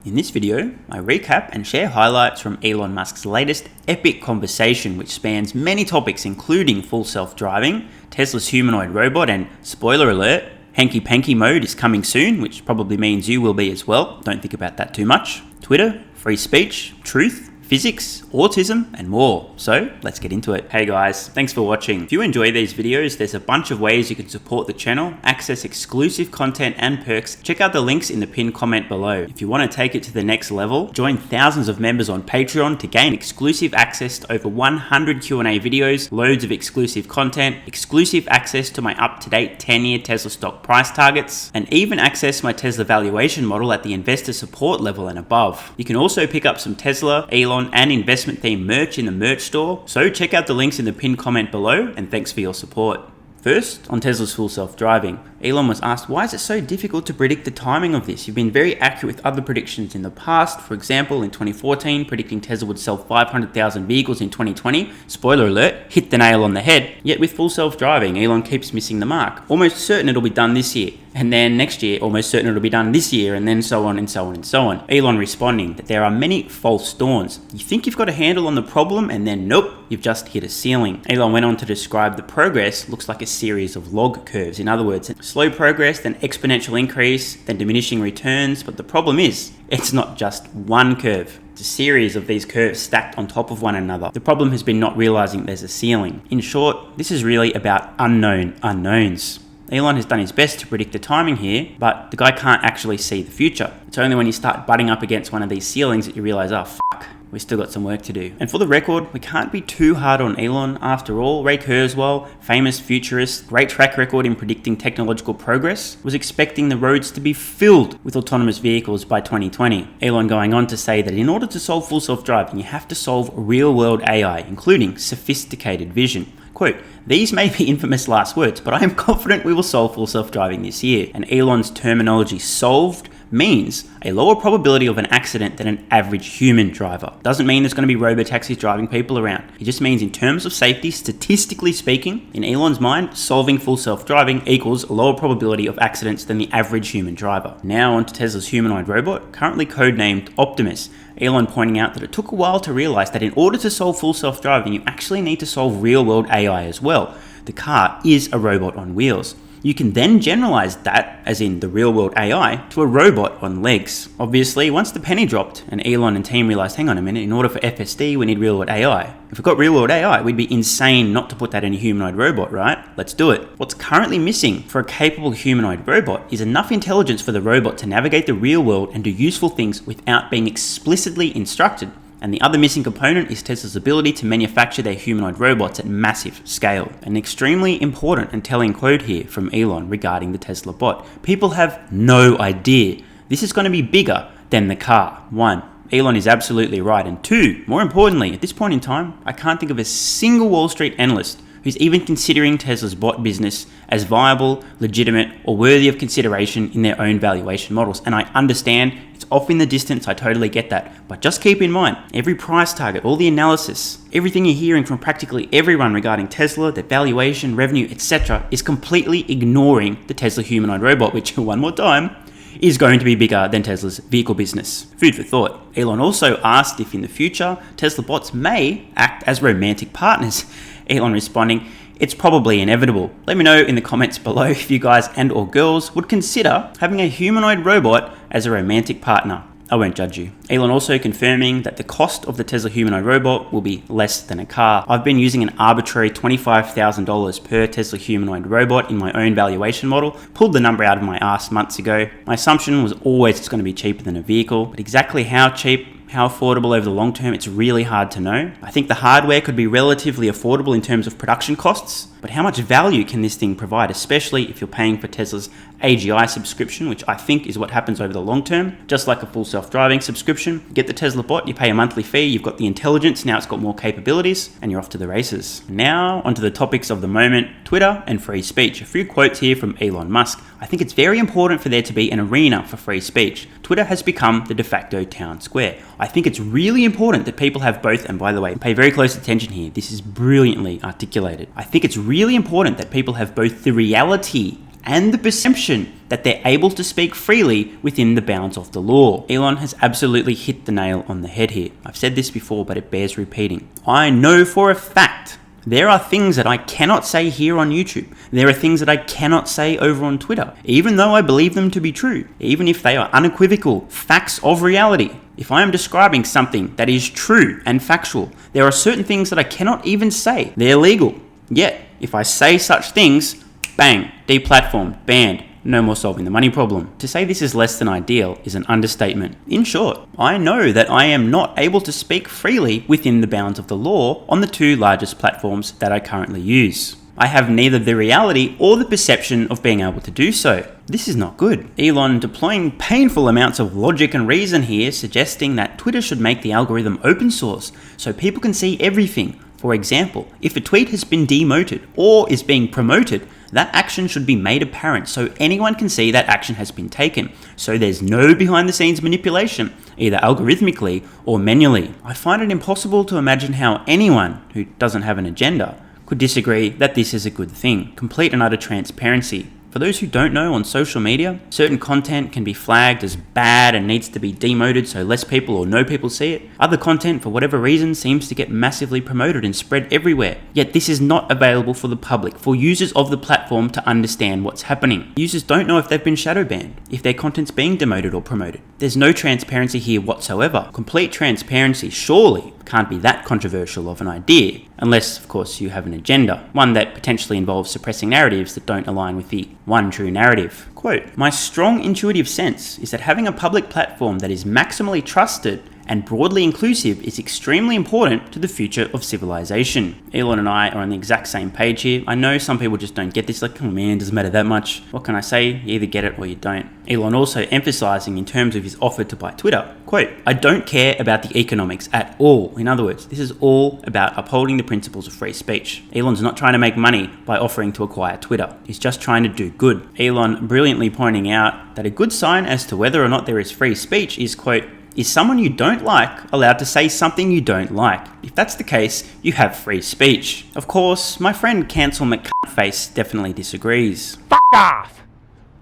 In this video, I recap and share highlights from Elon Musk's latest epic conversation, which spans many topics including full self-driving, Tesla's humanoid robot, and spoiler alert, hanky-panky mode is coming soon, which probably means you will be as well. Don't think about that too much. Twitter, free speech, truth, physics, autism, and more. So let's get into it. Hey guys, thanks for watching. If you enjoy these videos, there's a bunch of ways you can support the channel, access exclusive content and perks. Check out the links in the pinned comment below. If you want to take it to the next level, join thousands of members on Patreon to gain exclusive access to over 100 Q&A videos, loads of exclusive content, exclusive access to my up-to-date 10-year Tesla stock price targets, and even access my Tesla valuation model at the investor support level and above. You can also pick up some Tesla, Elon, and investment themed merch in the merch store, so check out the links in the pinned comment below, and thanks for your support. First, on Tesla's full self-driving, Elon was asked, why is it so difficult to predict the timing of this? You've been very accurate with other predictions in the past. For example, in 2014, predicting Tesla would sell 500,000 vehicles in 2020. Spoiler alert, hit the nail on the head. Yet with full self-driving, Elon keeps missing the mark. Almost certain it'll be done this year. And then next year, almost certain it'll be done this year, and then so on and so on and so on. Elon responding that there are many false dawns. You think you've got a handle on the problem, and then nope, you've just hit a ceiling. Elon went on to describe the progress looks like a series of log curves. In other words, slow progress, then exponential increase, then diminishing returns. But the problem is, it's not just one curve. It's a series of these curves stacked on top of one another. The problem has been not realizing there's a ceiling. In short, this is really about unknown unknowns. Elon has done his best to predict the timing here, but the guy can't actually see the future. It's only when you start butting up against one of these ceilings that you realize, oh fuck, we've still got some work to do. And for the record, we can't be too hard on Elon. After all, Ray Kurzweil, famous futurist, great track record in predicting technological progress, was expecting the roads to be filled with autonomous vehicles by 2020. Elon going on to say that in order to solve full self-driving, you have to solve real-world AI, including sophisticated vision. Quote, these may be infamous last words, but I am confident we will solve full self-driving this year. And Elon's terminology solved means a lower probability of an accident than an average human driver. Doesn't mean there's going to be robo-taxis driving people around. It just means in terms of safety, statistically speaking, in Elon's mind, solving full self-driving equals a lower probability of accidents than the average human driver. Now onto Tesla's humanoid robot, currently codenamed Optimus. Elon pointing out that it took a while to realize that in order to solve full self-driving, you actually need to solve real-world AI as well. The car is a robot on wheels. You can then generalize that, as in the real-world AI, to a robot on legs. Obviously, once the penny dropped and Elon and team realized, hang on a minute, in order for FSD, we need real-world AI. If we've got real-world AI, we'd be insane not to put that in a humanoid robot, right? Let's do it. What's currently missing for a capable humanoid robot is enough intelligence for the robot to navigate the real world and do useful things without being explicitly instructed. And the other missing component is Tesla's ability to manufacture their humanoid robots at massive scale. An extremely important and telling quote here from Elon regarding the Tesla bot. People have no idea this is going to be bigger than the car. 1. Elon is absolutely right. And 2, more importantly, at this point in time, I can't think of a single Wall Street analyst who's even considering Tesla's bot business as viable, legitimate, or worthy of consideration in their own valuation models. And I understand it's off in the distance, I totally get that. But just keep in mind, every price target, all the analysis, everything you're hearing from practically everyone regarding Tesla, their valuation, revenue, etc., is completely ignoring the Tesla humanoid robot, which, one more time, is going to be bigger than Tesla's vehicle business. Food for thought. Elon also asked if in the future, Tesla bots may act as romantic partners. Elon responding, it's probably inevitable. Let me know in the comments below if you guys and or girls would consider having a humanoid robot as a romantic partner. I won't judge you. Elon also confirming that the cost of the Tesla humanoid robot will be less than a car. I've been using an arbitrary $25,000 per Tesla humanoid robot in my own valuation model, pulled the number out of my ass months ago. My assumption was always it's going to be cheaper than a vehicle, but exactly how cheap, how affordable over the long term, it's really hard to know. I think the hardware could be relatively affordable in terms of production costs, but how much value can this thing provide, especially if you're paying for Tesla's AGI subscription, which I think is what happens over the long term. Just like a full self-driving subscription, you get the Tesla bot, you pay a monthly fee, you've got the intelligence, now it's got more capabilities, and you're off to the races. Now, onto the topics of the moment, Twitter and free speech. A few quotes here from Elon Musk. I think it's very important for there to be an arena for free speech. Twitter has become the de facto town square. I think it's really important that people have both, and by the way, pay very close attention here, this is brilliantly articulated. I think it's really important that people have both the reality and the perception that they're able to speak freely within the bounds of the law. Elon has absolutely hit the nail on the head here. I've said this before, but it bears repeating. I know for a fact there are things that I cannot say here on YouTube. There are things that I cannot say over on Twitter, even though I believe them to be true, even if they are unequivocal facts of reality. If I am describing something that is true and factual, there are certain things that I cannot even say. They're illegal. Yet, if I say such things, bang, deplatformed, banned, no more solving the money problem. To say this is less than ideal is an understatement. In short, I know that I am not able to speak freely within the bounds of the law on the two largest platforms that I currently use. I have neither the reality or the perception of being able to do so. This is not good. Elon deploying painful amounts of logic and reason here, suggesting that Twitter should make the algorithm open source so people can see everything. For example, if a tweet has been demoted or is being promoted, that action should be made apparent so anyone can see that action has been taken, so there's no behind the scenes manipulation, either algorithmically or manually. I find it impossible to imagine how anyone who doesn't have an agenda could disagree that this is a good thing. Complete and utter transparency. For those who don't know, on social media, certain content can be flagged as bad and needs to be demoted so less people or no people see it. Other content, for whatever reason, seems to get massively promoted and spread everywhere. Yet this is not available for the public, for users of the platform to understand what's happening. Users don't know if they've been shadow banned, if their content's being demoted or promoted. There's no transparency here whatsoever. Complete transparency surely can't be that controversial of an idea, unless, of course, you have an agenda, one that potentially involves suppressing narratives that don't align with the one true narrative. Quote, "My strong intuitive sense is that having a public platform that is maximally trusted and broadly inclusive is extremely important to the future of civilization." Elon and I are on the exact same page here. I know some people just don't get this, like, oh man, doesn't matter that much. What can I say? You either get it or you don't. Elon also emphasizing in terms of his offer to buy Twitter, quote, "I don't care about the economics at all." In other words, this is all about upholding the principles of free speech. Elon's not trying to make money by offering to acquire Twitter. He's just trying to do good. Elon brilliantly pointing out that a good sign as to whether or not there is free speech is, quote, "Is someone you don't like allowed to say something you don't like? If that's the case, you have free speech." Of course, my friend Cancel McCuntface definitely disagrees. Fuck off!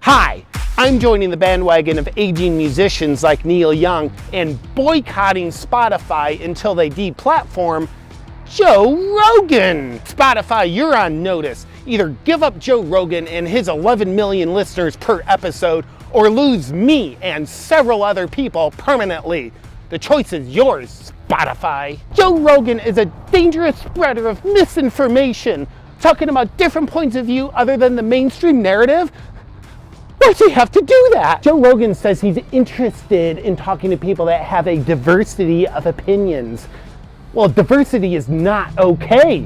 Hi, I'm joining the bandwagon of aging musicians like Neil Young and boycotting Spotify until they deplatform Joe Rogan. Spotify, you're on notice. Either give up Joe Rogan and his 11 million listeners per episode, or lose me and several other people permanently. The choice is yours, Spotify. Joe Rogan is a dangerous spreader of misinformation, talking about different points of view other than the mainstream narrative. Why does he have to do that? Joe Rogan says he's interested in talking to people that have a diversity of opinions. Well, diversity is not okay.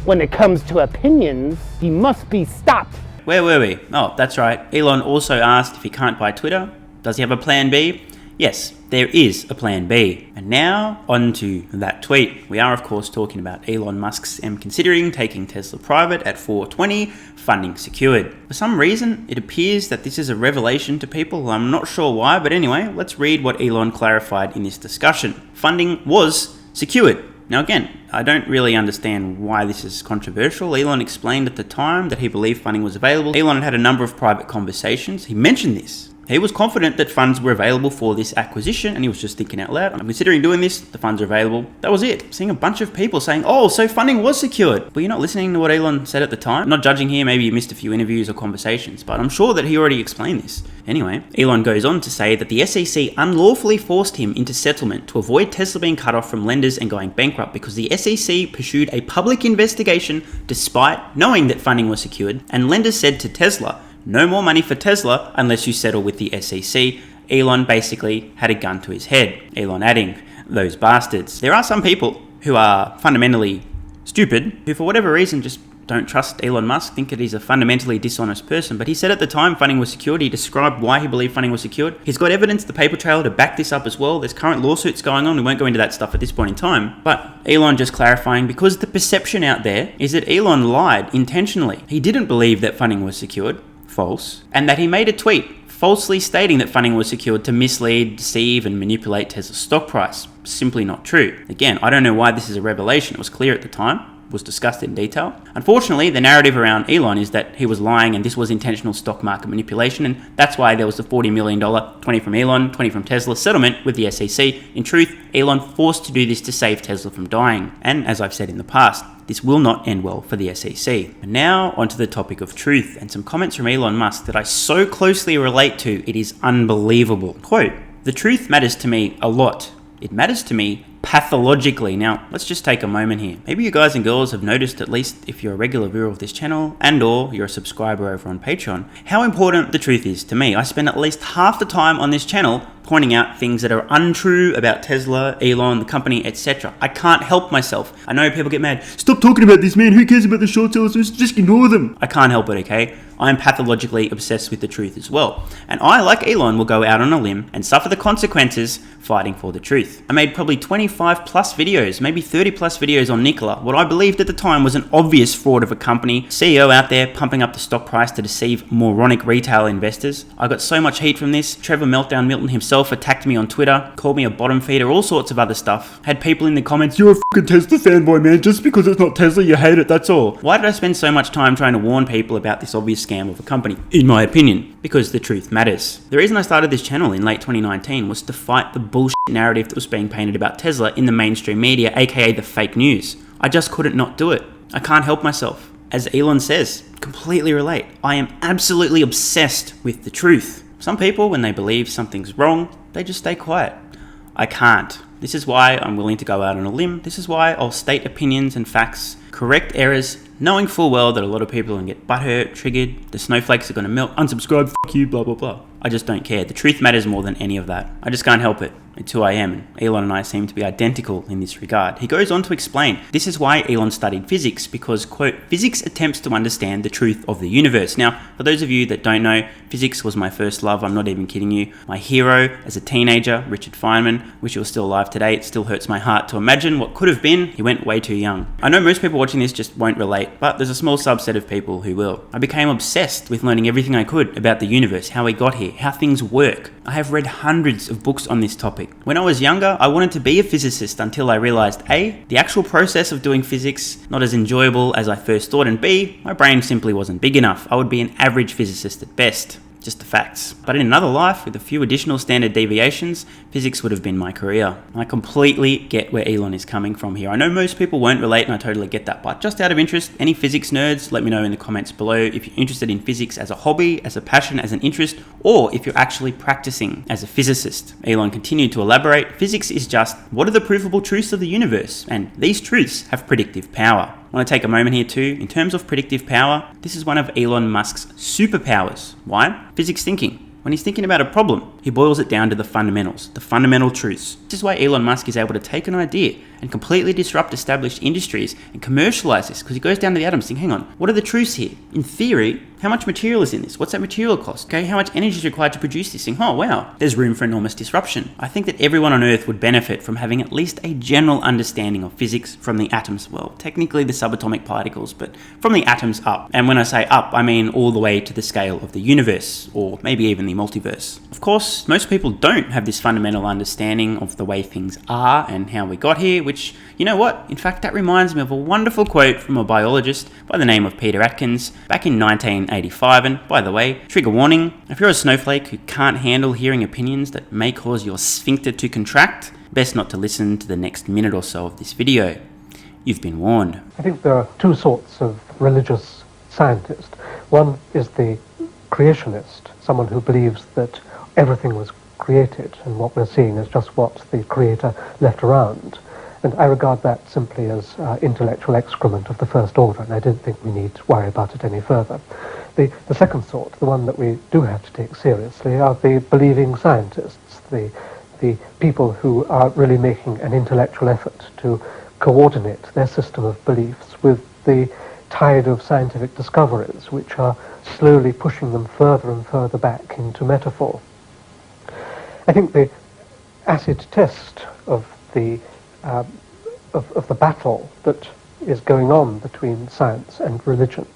When it comes to opinions, he must be stopped. Where were we? Oh, that's right. Elon also asked if he can't buy Twitter. Does he have a plan B? Yes, there is a plan B. And now, on to that tweet. We are, of course, talking about Elon Musk's considering taking Tesla private at 420, funding secured. For some reason, it appears that this is a revelation to people. I'm not sure why, but anyway, let's read what Elon clarified in this discussion. Funding was secured. Now again, I don't really understand why this is controversial. Elon explained at the time that he believed funding was available. Elon had a number of private conversations. He mentioned this. He was confident that funds were available for this acquisition, and he was just thinking out loud, I'm considering doing this, the funds are available. That was it. Seeing a bunch of people saying, oh, so funding was secured. But you're not listening to what Elon said at the time. I'm not judging here, maybe you missed a few interviews or conversations, but I'm sure that he already explained this. Anyway, Elon goes on to say that the SEC unlawfully forced him into settlement to avoid Tesla being cut off from lenders and going bankrupt because the SEC pursued a public investigation despite knowing that funding was secured, and lenders said to Tesla, no more money for Tesla unless you settle with the SEC. Elon basically had a gun to his head. Elon adding, those bastards. There are some people who are fundamentally stupid, who for whatever reason just don't trust Elon Musk, think that he's a fundamentally dishonest person. But he said at the time funding was secured. He described why he believed funding was secured. He's got evidence, the paper trail, to back this up as well. There's current lawsuits going on. We won't go into that stuff at this point in time. But Elon just clarifying, because the perception out there is that Elon lied intentionally. He didn't believe that funding was secured. False. And that he made a tweet falsely stating that funding was secured to mislead, deceive, and manipulate Tesla's stock price. Simply not true. Again, I don't know why this is a revelation. It was clear at the time. was discussed in detail. Unfortunately, the narrative around Elon is that he was lying and this was intentional stock market manipulation, and that's why there was the $40 million, 20 from Elon, 20 from Tesla settlement with the SEC. In truth, Elon forced to do this to save Tesla from dying. And as I've said in the past, this will not end well for the SEC. And now onto the topic of truth and some comments from Elon Musk that I so closely relate to, it is unbelievable. Quote, "The truth matters to me a lot. It matters to me pathologically." Now, let's just take a moment here. Maybe you guys and girls have noticed, at least if you're a regular viewer of this channel and or you're a subscriber over on Patreon, how important the truth is to me. I spend at least half the time on this channel pointing out things that are untrue about Tesla, Elon, the company, etc. I can't help myself. I know people get mad. Stop talking about this, man. Who cares about the short sellers? Just ignore them. I can't help it, okay? I'm pathologically obsessed with the truth as well. And I, like Elon, will go out on a limb and suffer the consequences fighting for the truth. I made probably 25 plus videos, maybe 30 plus videos on Nikola, what I believed at the time was an obvious fraud of a company, CEO out there pumping up the stock price to deceive moronic retail investors. I got so much heat from this. Trevor Meltdown Milton himself attacked me on Twitter, called me a bottom feeder, all sorts of other stuff. Had people in the comments, "You're a fucking Tesla fanboy, man. Just because it's not Tesla, you hate it, that's all." Why did I spend so much time trying to warn people about this obvious scam of a company? In my opinion, because the truth matters. The reason I started this channel in late 2019 was to fight the bullshit narrative that was being painted about Tesla in the mainstream media, aka the fake news. I just couldn't not do it. I can't help myself. As Elon says, completely relate. I am absolutely obsessed with the truth. Some people, when they believe something's wrong, they just stay quiet. I can't. This is why I'm willing to go out on a limb. This is why I'll state opinions and facts, correct errors, knowing full well that a lot of people are going to get butthurt, triggered, the snowflakes are going to melt, unsubscribe, fuck you, blah, blah, blah. I just don't care. The truth matters more than any of that. I just can't help it. It's who I am, and Elon and I seem to be identical in this regard. He goes on to explain, this is why Elon studied physics, because, quote, "Physics attempts to understand the truth of the universe." Now, for those of you that don't know, physics was my first love, I'm not even kidding you. My hero as a teenager, Richard Feynman, wish he was still alive today. It still hurts my heart to imagine what could have been. He went way too young. I know most people watching this just won't relate, but there's a small subset of people who will. I became obsessed with learning everything I could about the universe, how we got here, how things work. I have read hundreds of books on this topic. When I was younger, I wanted to be a physicist until I realized A, the actual process of doing physics, not as enjoyable as I first thought, and B, my brain simply wasn't big enough. I would be an average physicist at best. Just the facts. But in another life, with a few additional standard deviations, physics would have been my career. I completely get where Elon is coming from here. I know most people won't relate, and I totally get that, but just out of interest, any physics nerds, let me know in the comments below if you're interested in physics as a hobby, as a passion, as an interest, or if you're actually practicing as a physicist. Elon continued to elaborate, physics is just, what are the provable truths of the universe? And these truths have predictive power. I want to take a moment here too. In terms of predictive power, this is one of Elon Musk's superpowers. Why? Physics thinking. When he's thinking about a problem, he boils it down to the fundamentals, the fundamental truths. This is why Elon Musk is able to take an idea and completely disrupt established industries and commercialize this, because he goes down to the atoms saying, hang on, what are the truths here? In theory, how much material is in this? What's that material cost? Okay, how much energy is required to produce this thing? Oh wow, there's room for enormous disruption. I think that everyone on Earth would benefit from having at least a general understanding of physics from the atoms. Well, technically the subatomic particles, but from the atoms up. And when I say up, I mean all the way to the scale of the universe, or maybe even the multiverse. Of course, most people don't have this fundamental understanding of the way things are and how we got here, which, you know what? In fact, that reminds me of a wonderful quote from a biologist by the name of Peter Atkins back in 1985. And by the way, trigger warning, if you're a snowflake who can't handle hearing opinions that may cause your sphincter to contract, best not to listen to the next minute or so of this video. You've been warned. I think there are two sorts of religious scientists. One is the creationist, someone who believes that everything was created and what we're seeing is just what the creator left around. And I regard that simply as intellectual excrement of the first order, and I don't think we need to worry about it any further. The second sort, the one that we do have to take seriously, are the believing scientists, the people who are really making an intellectual effort to coordinate their system of beliefs with the tide of scientific discoveries, which are slowly pushing them further and further back into metaphor. I think the acid test of the battle that is going on between science and religion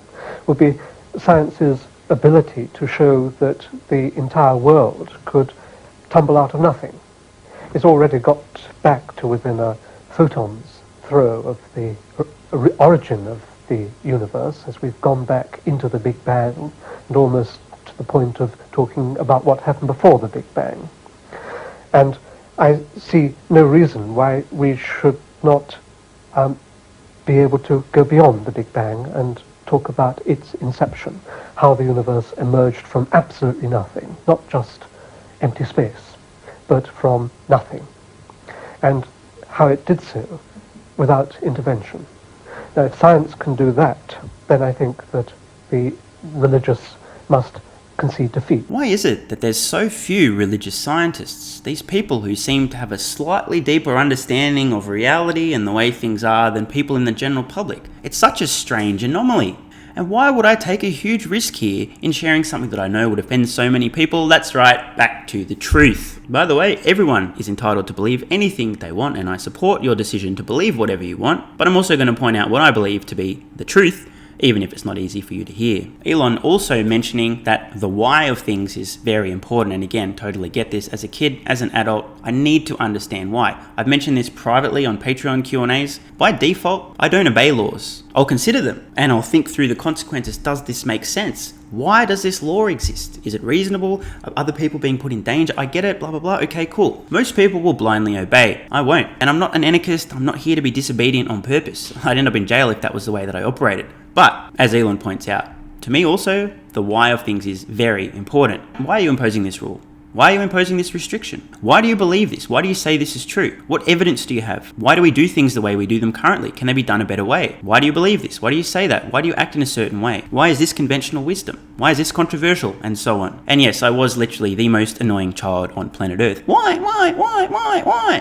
would be science's ability to show that the entire world could tumble out of nothing. It's already got back to within a photon's throw of the origin of the universe, as we've gone back into the Big Bang and almost to the point of talking about what happened before the Big Bang. And I see no reason why we should not be able to go beyond the Big Bang and talk about its inception, how the universe emerged from absolutely nothing, not just empty space, but from nothing, and how it did so without intervention. Now, if science can do that, then I think that the religious must concede defeat. Why is it that there's so few religious scientists? These people who seem to have a slightly deeper understanding of reality and the way things are than people in the general public. It's such a strange anomaly. And why would I take a huge risk here in sharing something that I know would offend so many people? That's right, back to the truth. By the way, everyone is entitled to believe anything they want, and I support your decision to believe whatever you want, but I'm also going to point out what I believe to be the truth, even if it's not easy for you to hear. Elon also mentioning that the why of things is very important, and again, totally get this. As a kid, as an adult, I need to understand why. I've mentioned this privately on Patreon Q&As. By default, I don't obey laws. I'll consider them, and I'll think through the consequences. Does this make sense? Why does this law exist? Is it reasonable? Are other people being put in danger? I get it, blah, blah, blah. Okay, cool. Most people will blindly obey. I won't. And I'm not an anarchist. I'm not here to be disobedient on purpose. I'd end up in jail if that was the way that I operated. But, as Elon points out, to me also, the why of things is very important. Why are you imposing this rule? Why are you imposing this restriction? Why do you believe this? Why do you say this is true? What evidence do you have? Why do we do things the way we do them currently? Can they be done a better way? Why do you believe this? Why do you say that? Why do you act in a certain way? Why is this conventional wisdom? Why is this controversial? And so on. And yes, I was literally the most annoying child on planet Earth. Why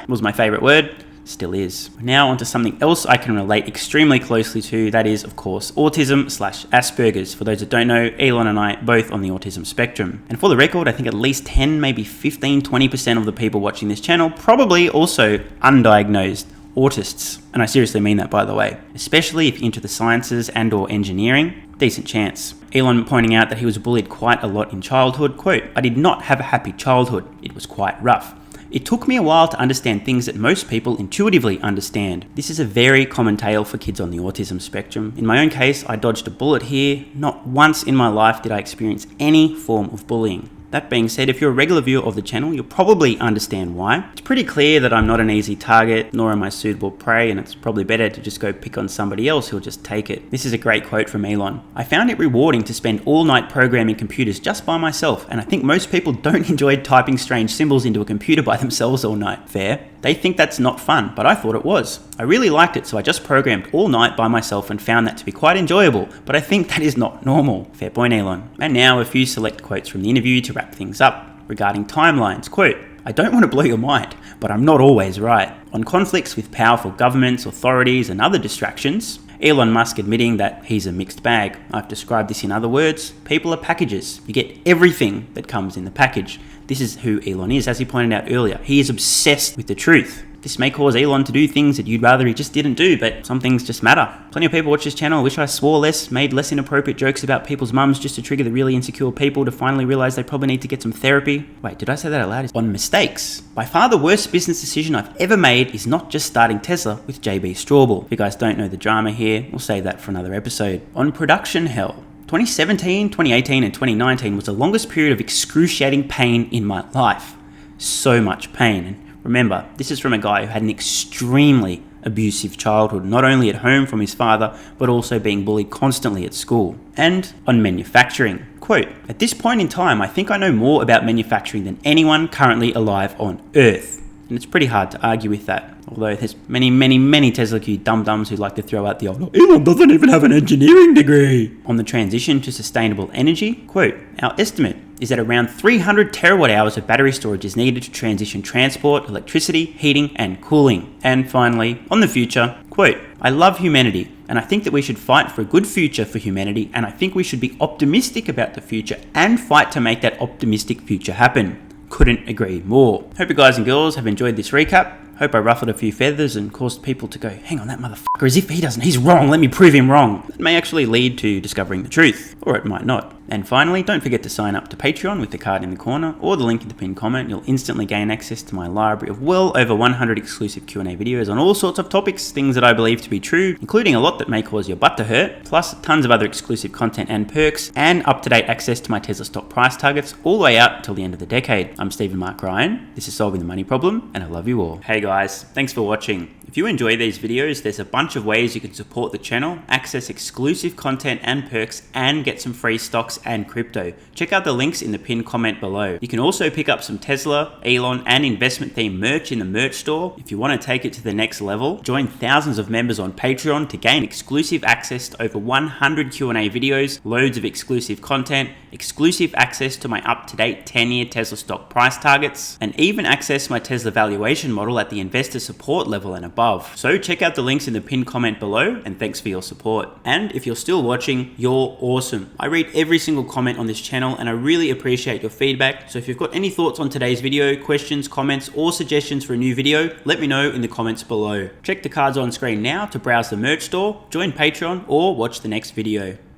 was my favorite word. Still is. Now onto something else I can relate extremely closely to, that is, of course, autism/Asperger's. For those that don't know, Elon and I both on the autism spectrum. And for the record, I think at least 10, maybe 15, 20% of the people watching this channel probably also undiagnosed autists. And I seriously mean that, by the way. Especially if you're into the sciences and or engineering, decent chance. Elon pointing out that he was bullied quite a lot in childhood. Quote, "I did not have a happy childhood. It was quite rough. It took me a while to understand things that most people intuitively understand." This is a very common tale for kids on the autism spectrum. In my own case, I dodged a bullet here. Not once in my life did I experience any form of bullying. That being said, if you're a regular viewer of the channel, you'll probably understand why. It's pretty clear that I'm not an easy target, nor am I suitable prey, and it's probably better to just go pick on somebody else who'll just take it. This is a great quote from Elon. "I found it rewarding to spend all night programming computers just by myself, and I think most people don't enjoy typing strange symbols into a computer by themselves all night. Fair? They think that's not fun, but I thought it was. I really liked it, so I just programmed all night by myself and found that to be quite enjoyable, but I think that is not normal." Fair point, Elon. And now a few select quotes from the interview to wrap things up. Regarding timelines, quote, "I don't want to blow your mind, but I'm not always right. On conflicts with powerful governments, authorities, and other distractions," Elon Musk admitting that he's a mixed bag. "I've described this in other words. People are packages. You get everything that comes in the package." This is who Elon is, as he pointed out earlier. He is obsessed with the truth. This may cause Elon to do things that you'd rather he just didn't do, but some things just matter. Plenty of people watch this channel wish I swore less, made less inappropriate jokes about people's mums just to trigger the really insecure people to finally realize they probably need to get some therapy. Wait, did I say that out loud? On mistakes. By far the worst business decision I've ever made is not just starting Tesla with JB Strawball. If you guys don't know the drama here, we'll save that for another episode. On production hell. 2017, 2018, and 2019 was the longest period of excruciating pain in my life. So much pain. And remember, this is from a guy who had an extremely abusive childhood, not only at home from his father, but also being bullied constantly at school. And on manufacturing. Quote, "At this point in time, I think I know more about manufacturing than anyone currently alive on Earth." And it's pretty hard to argue with that. Although there's many Tesla Q dum-dums who like to throw out the old, "Elon doesn't even have an engineering degree." On the transition to sustainable energy, quote, "Our estimate is that around 300 terawatt hours of battery storage is needed to transition transport, electricity, heating, and cooling." And finally, on the future, quote, "I love humanity, and I think that we should fight for a good future for humanity, and I think we should be optimistic about the future and fight to make that optimistic future happen." Couldn't agree more. Hope you guys and girls have enjoyed this recap. Hope I ruffled a few feathers and caused people to go, hang on, that motherfucker, as if he doesn't, he's wrong, let me prove him wrong. It may actually lead to discovering the truth, or it might not. And finally, don't forget to sign up to Patreon with the card in the corner or the link in the pinned comment. You'll instantly gain access to my library of well over 100 exclusive Q&A videos on all sorts of topics, things that I believe to be true, including a lot that may cause your butt to hurt, plus tons of other exclusive content and perks, and up-to-date access to my Tesla stock price targets all the way out until the end of the decade. I'm Stephen Mark Ryan, this is Solving the Money Problem, and I love you all. Hey guys, thanks for watching. If you enjoy these videos, there's a bunch of ways you can support the channel, access exclusive content and perks, and get some free stocks and crypto. Check out the links in the pinned comment below. You can also pick up some Tesla, Elon, and investment themed merch in the merch store. If you want to take it to the next level, join thousands of members on Patreon to gain exclusive access to over 100 Q&A videos, loads of exclusive content, exclusive access to my up-to-date 10-year Tesla stock price targets, and even access my Tesla valuation model at the investor support level and above. So check out the links in the pinned comment below, and thanks for your support. And if you're still watching, you're awesome. I read every single comment on this channel and I really appreciate your feedback. So if you've got any thoughts on today's video, questions, comments, or suggestions for a new video, let me know in the comments below. Check the cards on screen now to browse the merch store, join Patreon, or watch the next video.